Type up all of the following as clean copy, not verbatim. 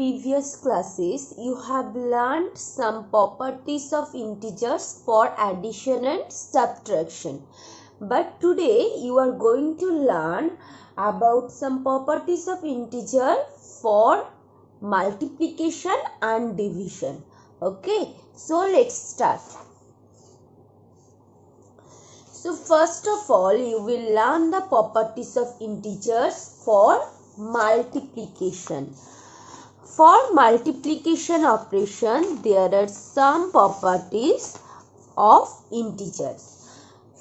previous classes, you have learned some properties of integers for addition and subtraction. But today you are going to learn about some properties of integer for multiplication and division. Okay, so let's start. So first of all, you will learn the properties of integers for multiplication. For multiplication operation, there are some properties of integers.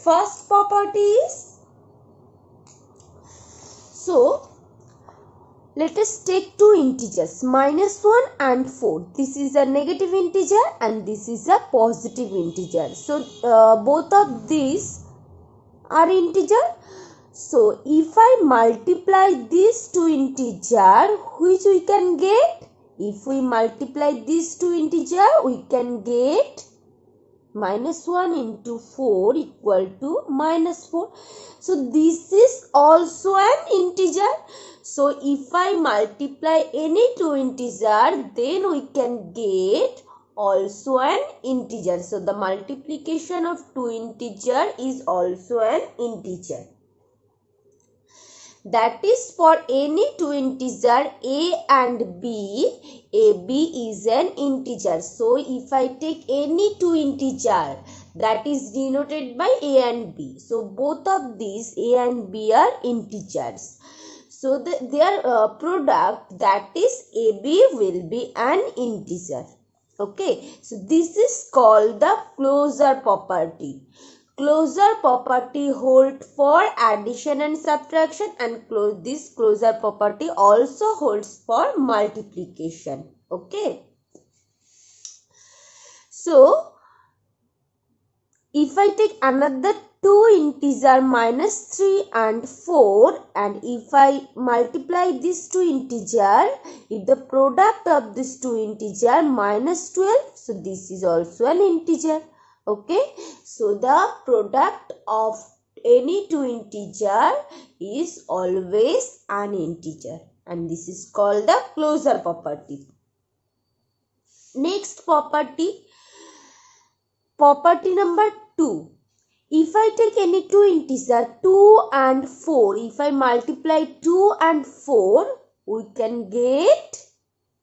First property is, so let us take two integers, -1 and 4. This is a negative integer and this is a positive integer. So both of these are integer. So if I multiply these two integer, which we can get? If we multiply these two integer, we can get -1 into 4 equal to -4. So this is also an integer. So if I multiply any two integer, then we can get also an integer. So the multiplication of two integer is also an integer. That is for any two integer a and b, b is an integer. So if I take any two integer, that is denoted by a and b. So both of these a and b are integers. So their product, that is ab, will be an integer. Okay, so this is called the closure property. Closure property holds for addition and subtraction, and this closure property also holds for multiplication. Okay. So if I take another two integer -3 and 4, and if I multiply these two integer, if the product of these two integer -12, so this is also an integer. Okay, so the product of any two integer is always an integer, and this is called the closure property. Next property, property number 2. If I take any two integer 2 and 4, if I multiply 2 and 4, we can get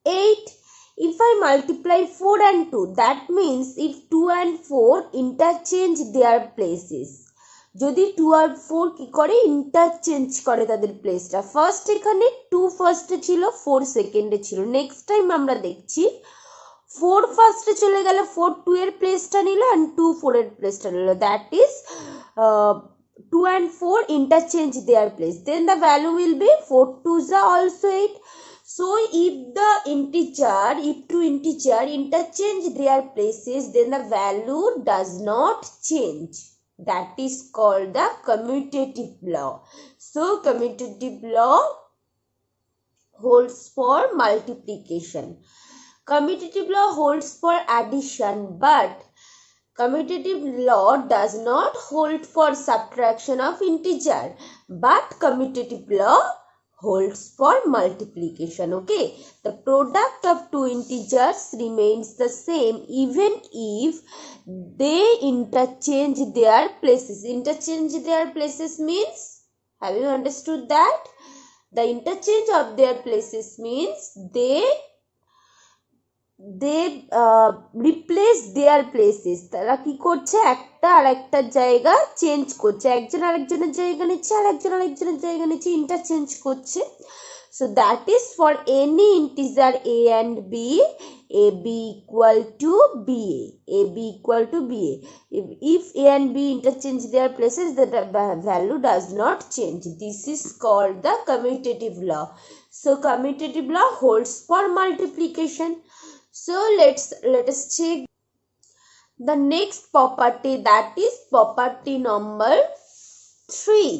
8. If I multiply 4 and 2, that means if 2 and 4 interchange their places. যদি 2 আর 4 কি করে interchange করে তাদের প্লেসটা, first এখানে 2 ফার্স্টে ছিল 4 সেকেন্ডে ছিল, নেক্সট টাইম আমরা দেখছি 4 ফার্স্টে চলে গেল 4 2 এর প্লেসটা নিল and 2 4 এর প্লেসটা নিল, that is 2 and 4 interchange their place, then the value will be 4 2s are also 8. So if two integer interchange their places, then the value does not change. That is called the commutative law. So commutative law holds for multiplication. Commutative law holds for addition, but commutative law does not hold for subtraction of integer, but commutative law holds for multiplication. Okay, the product of two integers remains the same even if they interchange their places. Interchange their places means, have you understood that? The interchange of their places means they replace their places. তারা কি করছে, একটা আরেকটা জায়গা change করছে, একজন আরেকজনের জায়গা নিচ্ছে আর একজন আরেকজনের জায়গা নিচ্ছে, ইন্টারচেঞ্জ করছে। So that is for any integer a and b, ab equal to ba, ab equal to ba. If a and b interchange their places, the value does not change. This is called the commutative law. So commutative law holds for multiplication. So let us check the next property, that is property number 3.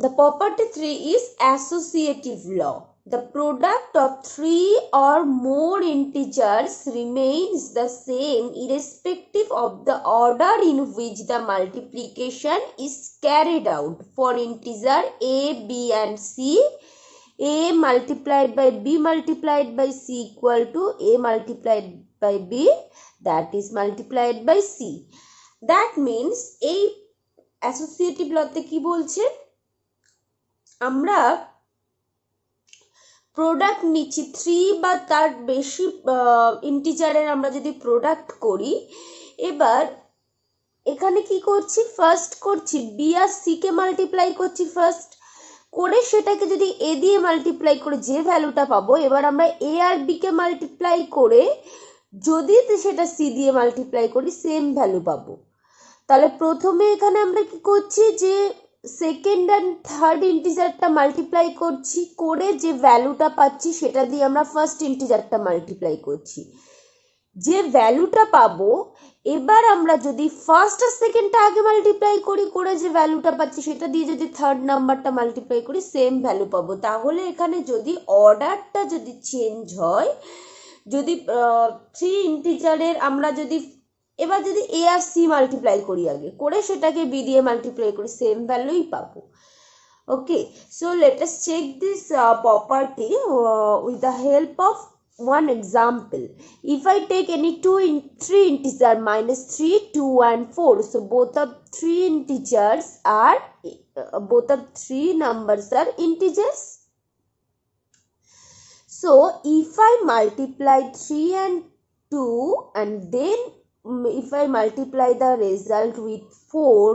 The property 3 is associative law. The product of 3 or more integers remains the same irrespective of the order in which the multiplication is carried out. For integer a, b and c, A multiplied by B multiplied by C equal to A multiplied by B, that is multiplied by C. That means এই associative law তে কি বলছে, আমরা product নিচ্ছি 3 বা তার বেশি ইন্টিজারের আমরা যদি প্রোডাক্ট করি, এবার এখানে কি করছি, ফার্স্ট করছি বি আর সি কে মাল্টিপ্লাই করছি ফার্স্ট করে, সেটাকে যদি এ দিয়ে মাল্টিপ্লাই করে যে ভ্যালুটা পাবো, এবার আমরা এ আর বি কে মাল্টিপ্লাই করে যদি সেটা সি দিয়ে মাল্টিপ্লাই করি সেম ভ্যালু পাবো। তাহলে প্রথমে এখানে আমরা কি করছি, যে সেকেন্ড অ্যান্ড থার্ড ইন্টিজারটা মাল্টিপ্লাই করছি, করে যে ভ্যালুটা পাচ্ছি সেটা দিয়ে আমরা ফার্স্ট ইন্টিজারটা মাল্টিপ্লাই করছি, যে ভ্যালুটা পাবো এবার আমরা যদি ফার্স্ট আর সেকেন্ডটা আগে মাল্টিপ্লাই করি, করে যে ভ্যালুটা পাচ্ছি সেটা দিয়ে যদি থার্ড নাম্বারটা মাল্টিপ্লাই করি সেম ভ্যালু পাবো। তাহলে এখানে যদি অর্ডারটা যদি চেঞ্জ হয়, যদি 3 ইন্টিজারের আমরা যদি এবার যদি এ আর সি মাল্টিপ্লাই করি আগে, করে সেটাকে বি দিয়ে মাল্টিপ্লাই করি সেম ভ্যালুই পাবো। Okay, so let us check this property with the help of one example. If I take any 3 integers -3, 2 and 4, so both of 3 numbers are integers. So if I multiply 3 and 2 and then if I multiply the result with 4,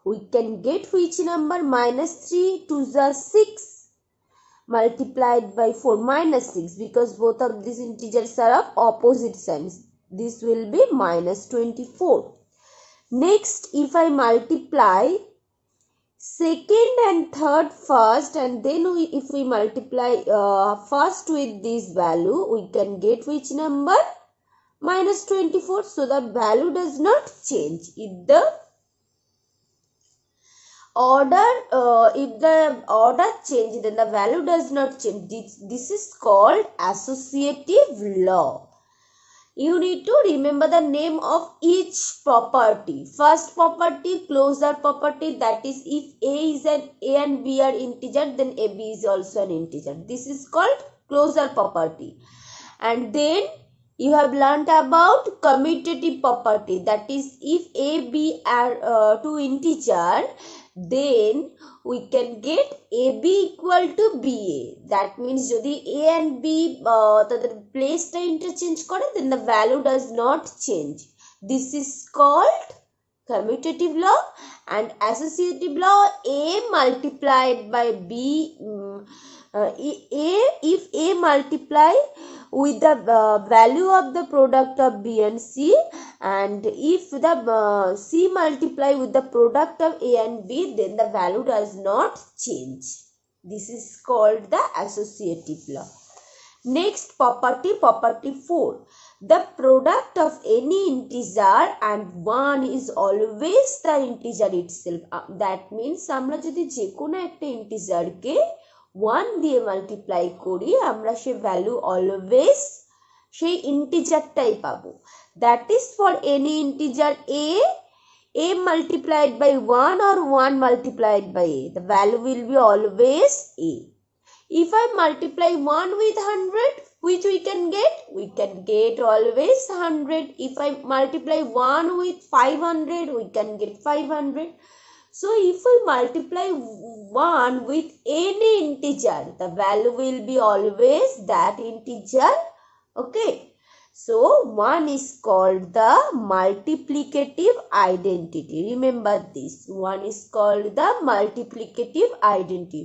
we can get which number? -3 2s are 6 multiplied by 4 -6, because both of these integers are of opposite signs. This will be -24. Next, if I multiply second and third first, and then if we multiply first with this value, we can get which number? -24. So the value does not change. If the order change, then the value does not change. This is called associative law. You need to remember the name of each property. First property, closure property, that is if A and B are integer, then AB is also an integer. This is called closure property. And then you have learnt about commutative property, that is if A, B are 2 integer, then we can get AB equal to BA. That means যদি A and B তাদের প্লেসটা interchange করে, then the value does not change. This is called commutative law. And associative law, A multiplied by B, if A multiply with the value of the product of B and C, and if the C multiply with the product of A and B, then the value does not change. This is called the associative law. Next property, property 4. The product of any integer and 1 is always the integer itself. That means আমরা যদি যে কোনো একটা ইন্টিজারকে 1 দিয়ে multiply করি, আমরা সে value always সেই ইন্টিজারটাই পাবো। That is for any integer A multiplied by 1 or 1 multiplied by A, the value will be always A. If I multiply 1 with 100, which we can get always 100. If I multiply 1 with 500, we can get 500. So if we multiply 1 with any integer, the value will be always that integer. Okay. So 1 is called the multiplicative identity. Remember this. 1 is called the multiplicative identity.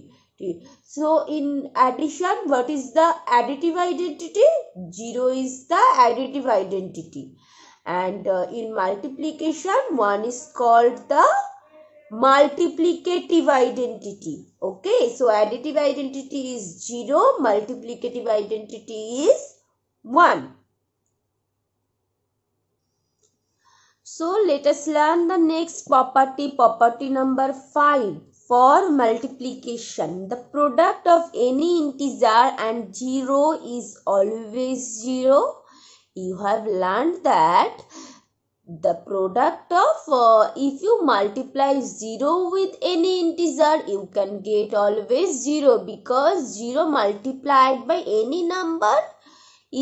So in addition, what is the additive identity? 0 is the additive identity. And in multiplication, 1 is called the multiplicative identity. Okay. So additive identity is 0. Multiplicative identity is 1. So let us learn the next property, property number 5. For multiplication, the product of any integer and 0 is always 0. You have learned that the product of if you multiply 0 with any integer, you can get always 0, because 0 multiplied by any number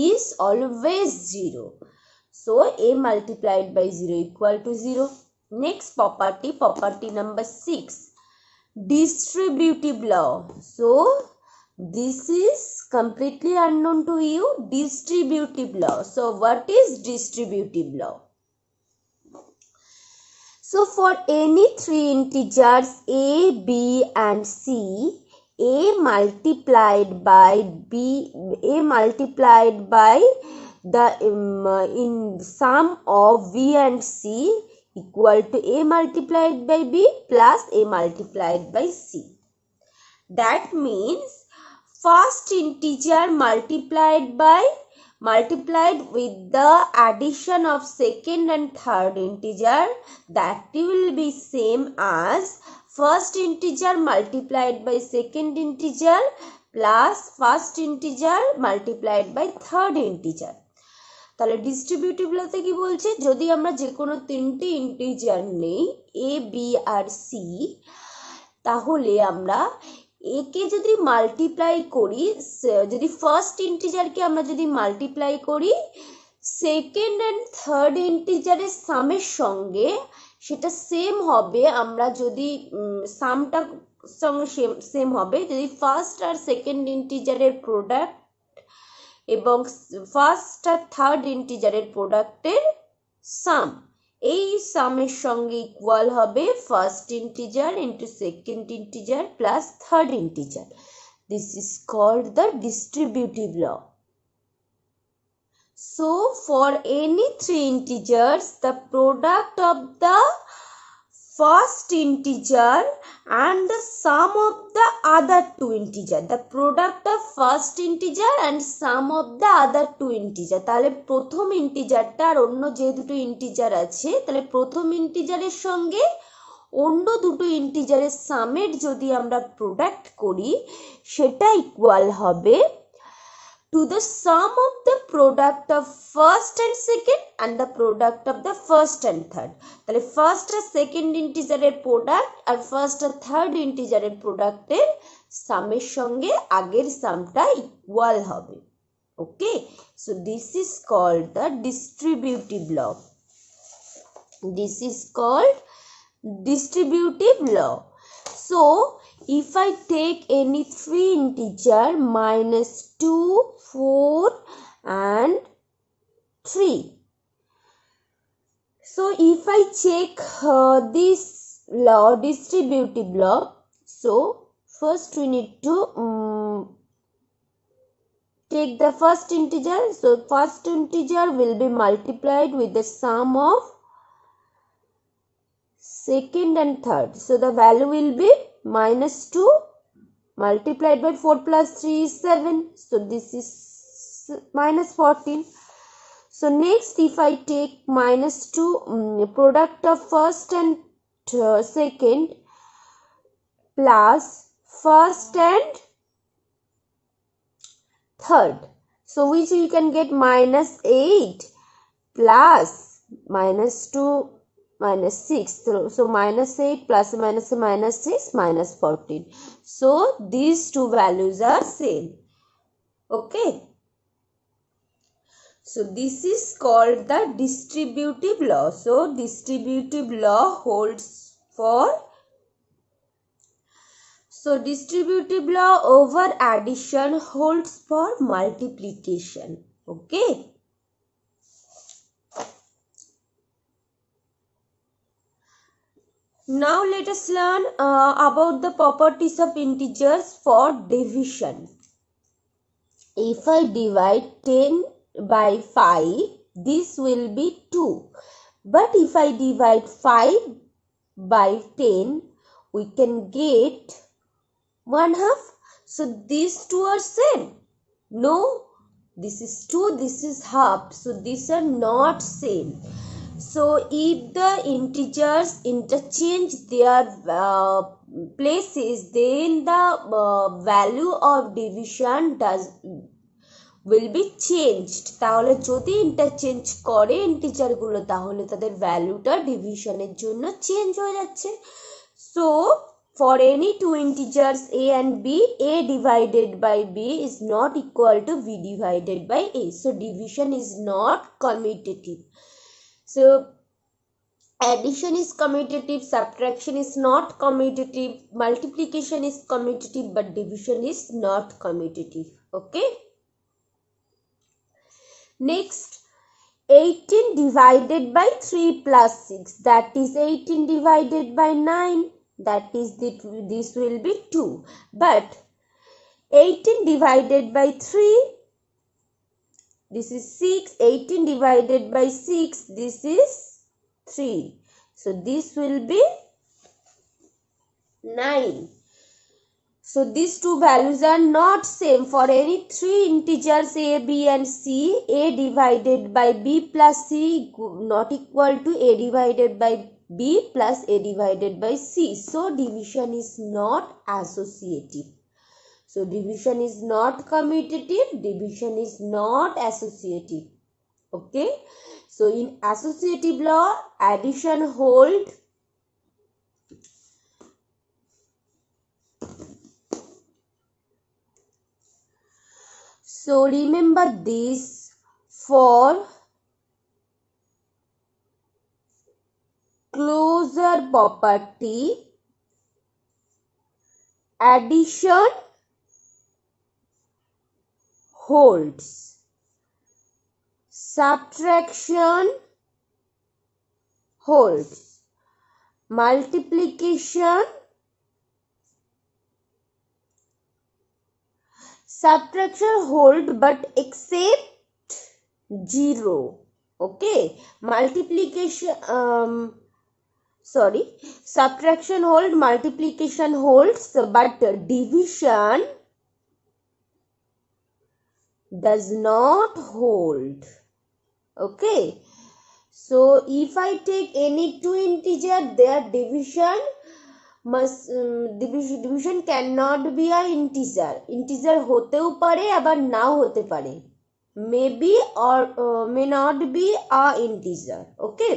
is always 0. So a multiplied by 0 equal to 0. Next property number 6, distributive law. So this is completely unknown to you, distributive law. So what is distributive law? So for any three integers a, b and c, a multiplied by the in sum of v and c equal to a multiplied by b plus a multiplied by c. That means first integer multiplied with the addition of second and third integer, that will be same as first integer multiplied by second integer plus first integer multiplied by third integer. তাহলে distributive লতে কি বলছে, যদি আমরা যে কোনো তিনটি integer নেই a b R c, তাহলে আমরা একে যদি মাল্টিপ্লাই করি, যদি ফার্স্ট ইন্টিজারকে আমরা যদি মাল্টিপ্লাই করি সেকেন্ড অ্যান্ড থার্ড ইন্টিজারের সামের সঙ্গে, সেটা সেম হবে। আমরা যদি সামটা সঙ্গে সেম হবে যদি ফার্স্ট আর সেকেন্ড ইন্টিজারের প্রোডাক্ট এবং ফার্স্ট আর থার্ড ইন্টিজারের প্রোডাক্টের সাম, এই সামের সঙ্গে ইকুয়াল হবে first integer into second integer plus third integer. This is called the distributive law. So for any three integers, the product of the first integer and the sum of the other two integer, the product of first integer and sum of the other two integer, তাহলে প্রথম ইন্টিজারটা আর অন্য যে দুটো integer আছে, তাহলে প্রথম ইন্টিজারের সঙ্গে অন্য দুটো ইন্টিজারের সামের যদি আমরা প্রোডাক্ট করি, সেটা ইকুয়াল হবে to the sum of the product of first and second and the product of the first and third. তাহলে ফার্স্ট আর সেকেন্ড ইন্টিজারের প্রোডাক্ট আর ফার্স্ট আর থার্ড ইন্টিজারের প্রোডাক্টের সামের সঙ্গে আগের সামটা ইকুয়াল হবে। Okay, so this is called the distributive law. This is called distributive law. So if I take any three integer -2, 4 and 3. So if I check this law, distributive law, so first we need to take the first integer. So first integer will be multiplied with the sum of second and third. So the value will be -2 multiplied by 4 plus 3 is 7. So this is -14. So next if I take -2 product of first and second plus first and third. So which you can get -8 plus -2 -6. So -8 plus -6 -14. So these two values are same. Okay. So this is called the distributive law. So distributive law holds for, so distributive law over addition holds for multiplication. Okay. Now let us learn about the properties of integers for division. If I divide 10 by 5, this will be 2. But if I divide 5 by 10, we can get 1/2. So these two are same. No, this is 2, this is half. So these are not same. So if the integers interchange their places, then the value of division will be changed. তাহলে যদি interchange করে ইন্টিজারগুলো তাহলে তাদের ভ্যালুটা ডিভিশনের জন্য change হয়ে যাচ্ছে। So for any two integers a and b, a divided by b is not equal to b divided by a. So division is not commutative. So addition is commutative, subtraction is not commutative, multiplication is commutative, but division is not commutative. Okay. Next, 18 divided by 3 plus 6, that is 18 divided by 9, that is this will be 2. But 18 divided by 3, this is 6, 18 divided by 6, this is 3. So this will be 9. So these two values are not same. For any three integers a, b and c, a divided by b plus c not equal to a divided by b plus a divided by c. So division is not associative. So division is not commutative, division is not associative. Okay. So in associative law, addition hold, so remember this, for closure property, addition holds, subtraction holds, multiplication, subtraction hold but except 0. Okay, multiplication subtraction hold, multiplication holds, but division does not hold. Okay, so if I take any two integer, their division must division cannot be a integer হতেও পারে আবার নাও হতে পারে, may be or may not be a integer. Okay,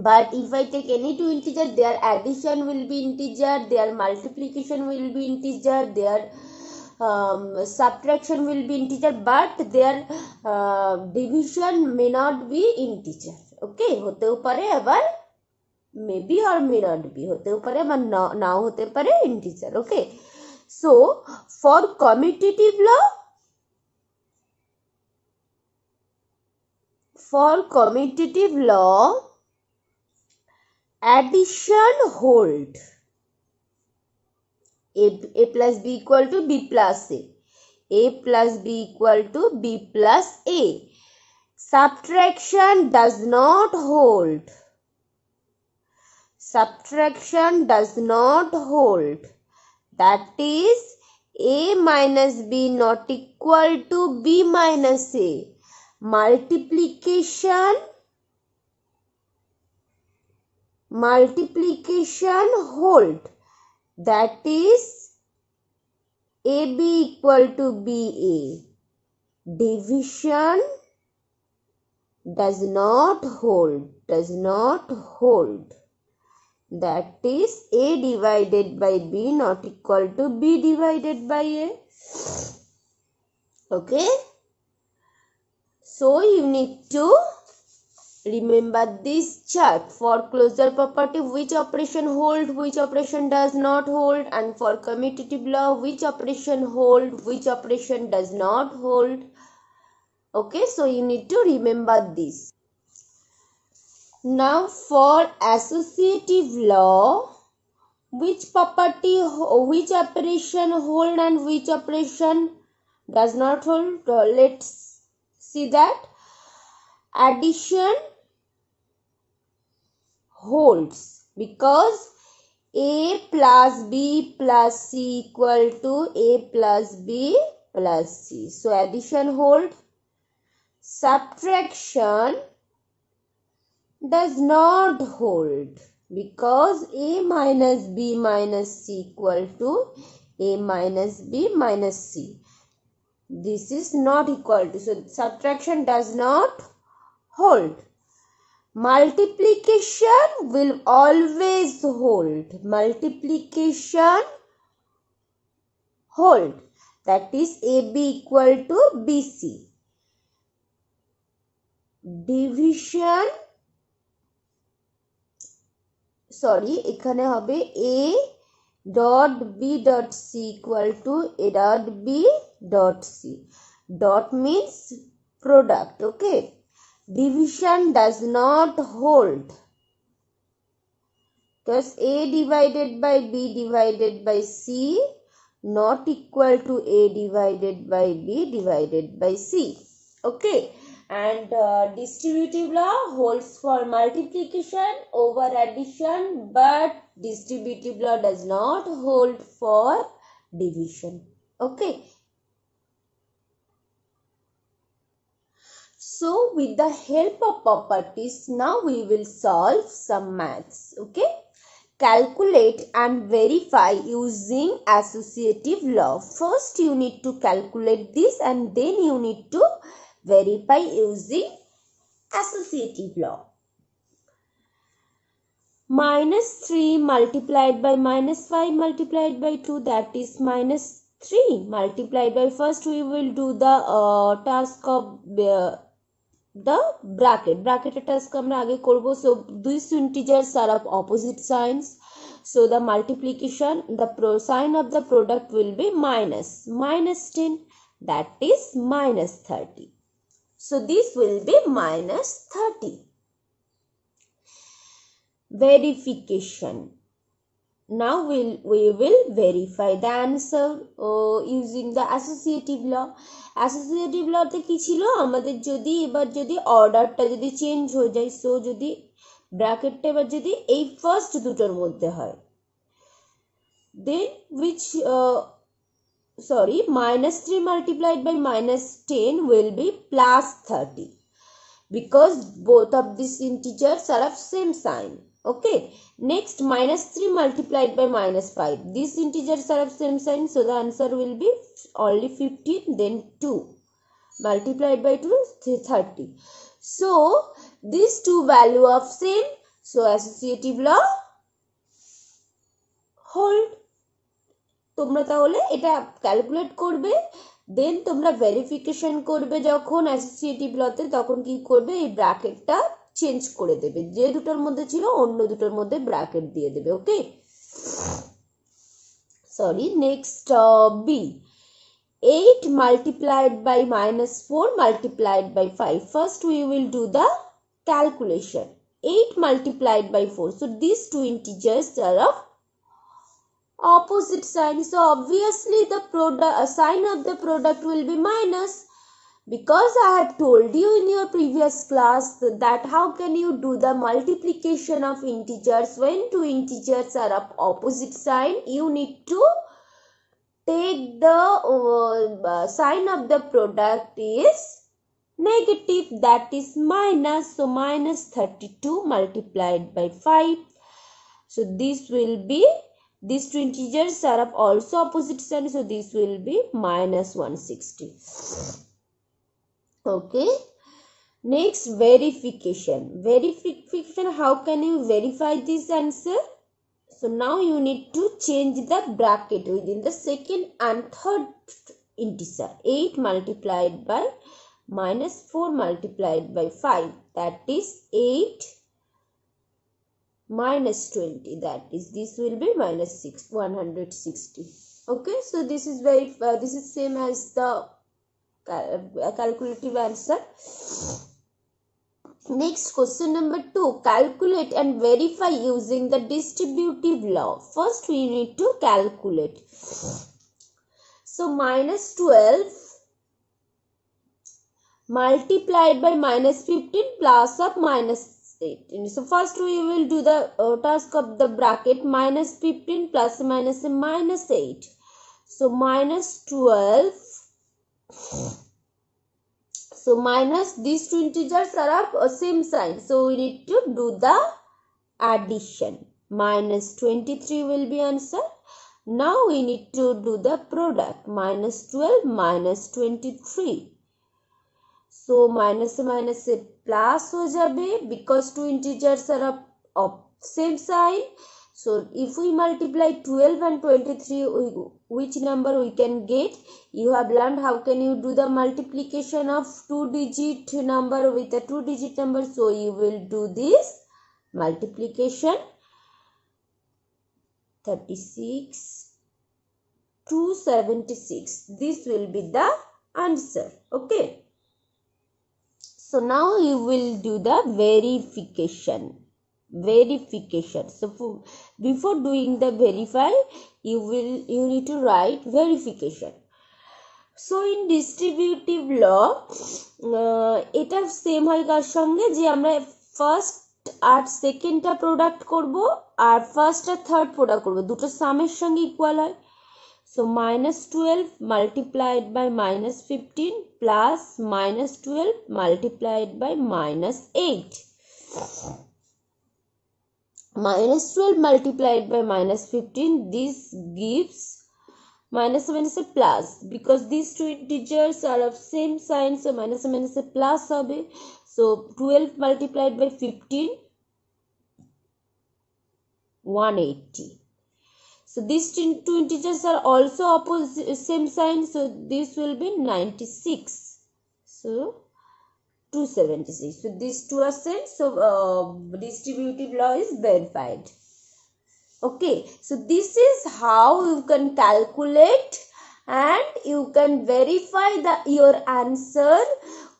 but if I take any two integer, their addition will be integer, their multiplication will be integer, their subtraction will be integer, but their division may not be integer. Okay, হতেও পারে আবার maybe or may not be, হতেও পারে আবার নাও হতে পারে integer. Okay, so for commutative law, addition hold, a plus b equal to b plus a plus b equal to b plus a. Subtraction does not hold, subtraction does not hold, that is a minus b not equal to b minus a. Multiplication hold, that is ab equal to ba. Division does not hold, that is a divided by b not equal to b divided by a. Okay, so you need to remember this chart. For closure property, which operation hold, which operation does not hold, and for commutative law, which operation hold, which operation does not hold. Okay, so you need to remember this. Now for associative law, which property, which operation hold and which operation does not hold. Let's see that. Addition holds because a plus b plus c equal to a plus b plus c. So addition hold. Subtraction does not hold because a minus b minus c equal to a minus b minus c. This is not equal to. So subtraction does not hold. Multiplication will always hold. Multiplication hold. That is AB equal to BC. Division, sorry, এখানে হবে A dot B dot C equal to A dot B dot C. Dot means product, okay. Division does not hold because A divided by B divided by C not equal to A divided by B divided by C, okay. And distributive law holds for multiplication over addition, but distributive law does not hold for division, okay. So with the help of properties, now we will solve some maths, okay. Calculate and verify using associative law. First you need to calculate this and then you need to verify using associative law. Minus 3 multiplied by minus 5 multiplied by 2, that is minus 3 multiplied by, first we will do the task of the bracket task আমরা আগে করব. So these integers are of opposite signs, so the multiplication, the sign of the product will be minus 10, that is minus 30. So this will be minus 30. Verification. Now we will verify the answer using the associative law. Associative law তে কি ছিল, আমাদের যদি এবার যদি অর্ডারটা যদি change হয়ে যায়, সো যদি ব্র্যাকেটটা এবার যদি এই ফার্স্ট দুটোর মধ্যে হয়, then which minus 3 multiplied by minus 10 will be plus 30 because both of these integers are of same sign, okay. Next, minus 3 multiplied by minus 5, these integers are of same sign, so the answer will be only 15, then 2 multiplied by 2 is 30. So these two value of same, so associative law hold. তোমরা তাহলে এটা calculate করবে, দেন তোমরা verification করবে যখন associative লতে, তখন কি করবে, এই ব্র্যাকেটটা চেঞ্জ করে দেবে, যে দুটোর মধ্যে ছিল অন্য দুটোর মধ্যে ব্র্যাকেট দিয়ে দেবে, okay. Sorry, next B, 8 multiplied by minus 4 multiplied by 5. First we will do the calculation. 8 multiplied by 4, so these two integers are of opposite sign, so obviously the sign of the product will be minus, because I have told you in your previous class that how can you do the multiplication of integers when two integers are of opposite sign. You need to take the sign of the product is negative, that is minus, so minus 32 multiplied by 5, so this will be, these two integers are of also opposite sign, so this will be minus 160, okay. Next, verification. How can you verify this answer? So now you need to change the bracket within the second and third integer. 8 multiplied by minus 4 multiplied by 5, that is 8 minus 20, that is, this will be minus 160, okay. So this is this is same as the calculative answer. Next, question number 2, calculate and verify using the distributive law. First we need to calculate. So minus 12 multiplied by minus 15 plus of minus 8. So first we will do the task of the bracket, minus 15 plus minus minus 8. So minus 12. So minus, these two integers are of same sign, so we need to do the addition. Minus 23 will be answer. Now we need to do the product. Minus 12 minus 23. So minus से minus से plus हो जाबे because two integers are of same sign. So if we multiply 12 and 23, which number we can get? You have learned how can you do the multiplication of two-digit number with a two-digit number. So you will do this multiplication. 36 to 76. This will be the answer. Okay. So now you will do the verification. So before doing the verify, you need to write verification. So in distributive law, এটা same হয় কার সঙ্গে যে আমরা first আর সেকেন্ডটা product করব আর first আর third product করব, দুটো সামের সঙ্গে ইকুয়াল হয়। So minus 12 multiplied by minus 15 plus minus 12 multiplied by minus 8. Minus 12 multiplied by minus 15, this gives minus minus a plus because these two integers are of same sign. So minus minus a plus hobe. So 12 multiplied by 15, 180. So these two integers are also opposite same sign. So this will be 96. So 276. So these two are same. So distributive law is verified. Okay. So this is how you can calculate and you can verify your answer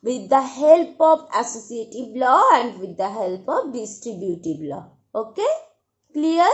with the help of associative law and with the help of distributive law. Okay. Clear?